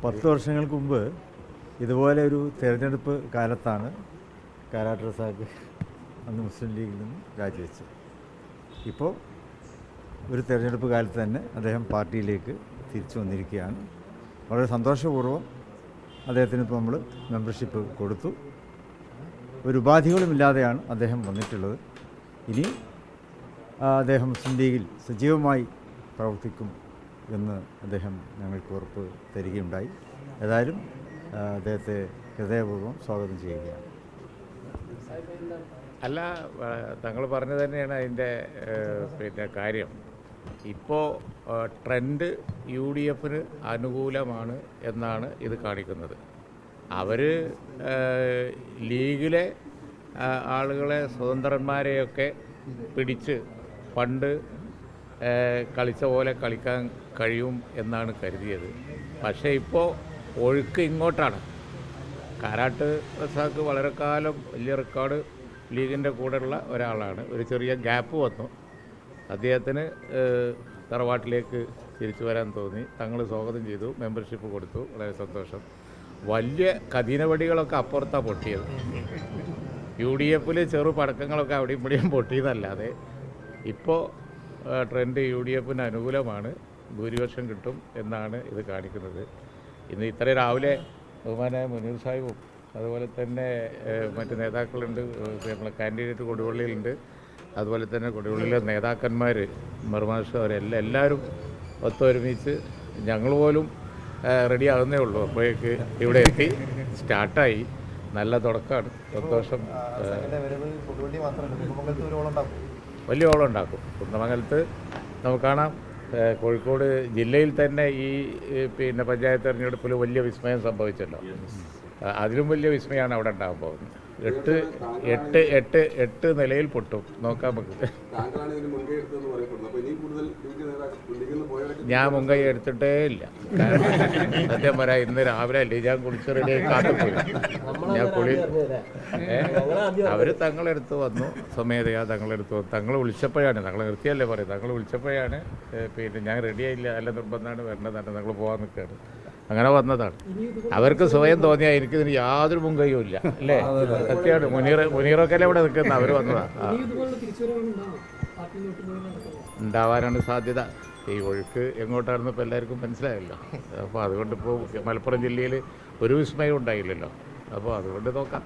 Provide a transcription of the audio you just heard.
10 വർഷങ്ങൾക്ക് മുമ്പ് ഇതുപോലെ ഒരു തിരഞ്ഞെടുപ്പ് കാലത്താണ് കാരാട്ട് റസാഖ് അന്ന് മുസ്ലിം ലീഗിൽ നിന്ന് രാജിവെച്ചത്. ഇപ്പോൾ ഒരു തിരഞ്ഞെടുപ്പ് കാലത്ത് തന്നെ അദ്ദേഹം പാർട്ടിയിലേക്ക് തിരിച്ചു വന്നിരിക്കുകയാണ്. വളരെ സന്തോഷപൂർവ്വം അദ്ദേഹത്തിന് ഇപ്പോൾ നമ്മൾ മെമ്പർഷിപ്പ് കൊടുത്തു. ഒരു ഉപാധികളുമില്ലാതെയാണ് അദ്ദേഹം വന്നിട്ടുള്ളത്. ഇനി അദ്ദേഹം മുസ്ലിം ലീഗിൽ സജീവമായി പ്രവർത്തിക്കും എന്ന് അദ്ദേഹം ഞങ്ങൾക്ക് ഉറപ്പ് തരികയുണ്ടായി. ഏതായാലും അദ്ദേഹത്തെ ഹൃദയപൂർവ്വം സ്വാഗതം ചെയ്യുകയാണ്. അല്ല, തങ്ങൾ പറഞ്ഞു തന്നെയാണ് അതിൻ്റെ കാര്യം. ഇപ്പോൾ ട്രെൻഡ് UDF അനുകൂലമാണ് എന്നാണ് ഇത് കാണിക്കുന്നത്. അവർ ലീഗിലെ ആളുകളെ, സ്വതന്ത്രന്മാരെയൊക്കെ പിടിച്ച് പണ്ട് കളിച്ച പോലെ കളിക്കാൻ കഴിയും എന്നാണ് കരുതിയത്. പക്ഷേ ഇപ്പോൾ ഒഴുക്ക് ഇങ്ങോട്ടാണ്. കാരാട്ട് റസാഖ് വളരെ കാലം വലിയ റെക്കോർഡ് ലീഗിൻ്റെ കൂടെയുള്ള ഒരാളാണ്. ഒരു ചെറിയ ഗ്യാപ്പ് വന്നു. അദ്ദേഹത്തിന് തറവാട്ടിലേക്ക് തിരിച്ചു വരാൻ തോന്നി. തങ്ങൾ സ്വാഗതം ചെയ്തു, മെമ്പർഷിപ്പ് കൊടുത്തു. വളരെ സന്തോഷം. വലിയ കഠിനവടികളൊക്കെ അപ്പുറത്താണ് പൊട്ടിയത്. UDF ചെറു പടക്കങ്ങളൊക്കെ അവിടെയും ഇവിടെയും പൊട്ടിയതല്ലാതെ ഇപ്പോൾ ട്രെൻഡ് UDF അനുകൂലമാണ്. ഭൂരിപക്ഷം കിട്ടും എന്നാണ് ഇത് കാണിക്കുന്നത്. ഇന്ന് ഇത്ര രാവിലെ ബഹുമാനായ മുനീർ സാഹിബും അതുപോലെ തന്നെ മറ്റ് നേതാക്കളുണ്ട്. നമ്മളെ കാൻഡിഡേറ്റ് കൊടുവള്ളിയിലുണ്ട്. അതുപോലെ തന്നെ കൊടുവള്ളിയിലെ നേതാക്കന്മാർ, മർമാഷ്, അവരെല്ലാവരും ഒത്തൊരുമിച്ച് ഞങ്ങൾ പോലും റെഡി ആകുന്നേ ഉള്ളൂ. അപ്പോഴേക്ക് ഇവിടെ എത്തി, സ്റ്റാർട്ടായി. നല്ല തുടക്കമാണ്. സന്തോഷം. വലിയ ഓളം ഉണ്ടാക്കും. കുന്നമംഗലത്ത് നമുക്ക് കാണാം. കോഴിക്കോട് ജില്ലയിൽ തന്നെ ഈ പഞ്ചായത്ത് തെരഞ്ഞെടുപ്പിൽ വലിയ വിസ്മയം സംഭവിച്ചല്ലോ. അതിലും വലിയ വിസ്മയമാണ് അവിടെ ഉണ്ടാകാൻ പോകുന്നത്. 8 നിലയിൽ പൊട്ടും. നോക്കാം നമുക്ക്. ഞാൻ മുൻകൈ എടുത്തിട്ടേ ഇല്ല. സത്യം പറയാം, ഇന്ന് രാവിലെ അല്ലേ ഞാൻ കുളിച്ച് റെഡിയായി കാത്തുപോയി. ഞാൻ അവർ തങ്ങളെടുത്ത് വന്നു, സ്വമേധയാ തങ്ങളെടുത്ത് വന്നു. തങ്ങൾ വിളിച്ചപ്പോഴാണ്, തങ്ങൾ നിർത്തിയല്ലേ പറയും, തങ്ങൾ വിളിച്ചപ്പോഴാണ് ഞാൻ റെഡിയായില്ല, നല്ല നിർബന്ധമാണ്, വരേണ്ടതാണ്, തങ്ങൾ പോകാൻ നിൽക്കുകയാണ്. അങ്ങനെ വന്നതാണ്. അവർക്ക് സ്വയം തോന്നിയാൽ എനിക്കിതിന് യാതൊരു മുൻകൈയും ഇല്ല, അല്ലേ? സത്യമാണ്. മുനീറൊക്കെ അല്ലേ ഇവിടെ നിൽക്കുന്നത്. അവർ വന്നതാണ്. ഉണ്ടാവാനാണ് സാധ്യത. ഈ ഒഴുക്ക് എങ്ങോട്ടാണെന്ന് ഇപ്പോൾ എല്ലാവർക്കും മനസ്സിലായല്ലോ. അപ്പോൾ അതുകൊണ്ട് ഇപ്പോൾ മലപ്പുറം ജില്ലയിൽ ഒരു വിസ്മയം ഉണ്ടായില്ലല്ലോ. അപ്പോൾ അതുകൊണ്ട് നോക്കാം.